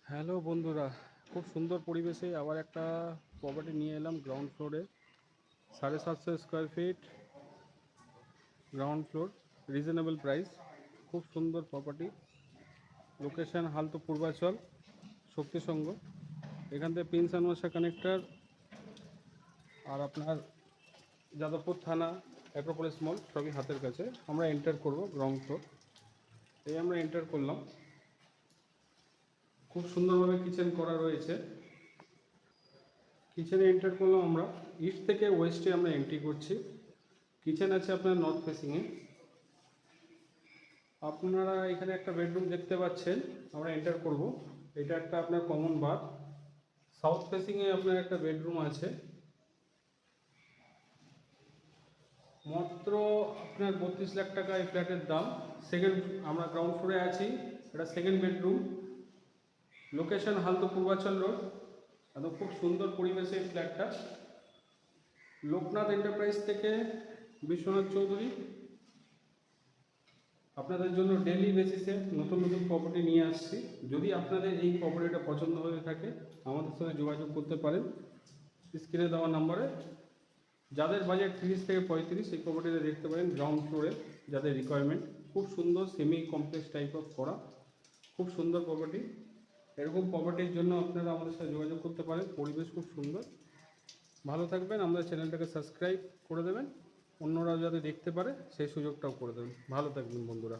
Hello বন্ধুরা, খুব সুন্দর পরিবেশে আবার একটা প্রপার্টি নিয়ে এলাম গ্রাউন্ড ফ্লোরে। 750 square feet ground floor, reasonable price. খুব সুন্দর প্রপার্টি। লোকেশান হালতো পূর্বাচল, শক্তিসংঘ। এখান থেকে প্রিন্স আনোয়ার কানেক্টর আর আপনার যাদবপুর থানা, অ্যাক্রোপলিস মল সবই হাতের কাছে। আমরা এন্টার করব গ্রাউন্ড ফ্লোর। এই আমরা এন্টার করলাম। খুব সুন্দরভাবে কিচেন করা রয়েছে। কিচেনে এন্টার করলাম আমরা। ইস্ট থেকে ওয়েস্টে আমরা এন্ট্রি করছি। কিচেন আছে আপনার নর্থ ফেসিংয়ে। আপনারা এখানে একটা বেডরুম দেখতে পাচ্ছেন। আমরা এন্টার করব। এটা একটা আপনার কমন বাথ। সাউথ ফেসিংয়ে আপনার একটা বেডরুম আছে। মাত্র আপনার 32 লাখ টাকা এই ফ্ল্যাটের দাম। সেকেন্ড, আমরা গ্রাউন্ড ফ্লোরে আছি। এটা সেকেন্ড বেডরুম। লোকেশন হালতো পূর্বাচল রোড। একদম খুব সুন্দর পরিবেশে এই ফ্ল্যাটটা। লোকনাথ এন্টারপ্রাইজ থেকে বিশ্বনাথ চৌধুরী আপনাদের জন্য ডেইলি বেসিসে নতুন নতুন প্রপার্টি নিয়ে আসছি। যদি আপনাদের এই প্রপার্টিটা পছন্দ হয়ে থাকে আমাদের সাথে যোগাযোগ করতে পারেন স্ক্রিনে দেওয়া নাম্বারে। যাদের বাজেট 30 থেকে 35 এই প্রপার্টিটা দেখতে পারেন গ্রাউন্ড ফ্লোরে। যাদের রিকোয়ারমেন্ট, খুব সুন্দর সেমি কমপ্লেক্স টাইপ অফ করা, খুব সুন্দর প্রপার্টি। এরকম প্রপার্টির জন্য আপনারা আমাদের সাথে যোগাযোগ করতে পারেন। পরিবেশ খুব সুন্দর। ভালো থাকবেন। আমাদের চ্যানেলটাকে সাবস্ক্রাইব করে দেবেন, অন্যরা যাতে দেখতে পারে সেই সুযোগটাও করে দেবেন। ভালো থাকবেন বন্ধুরা।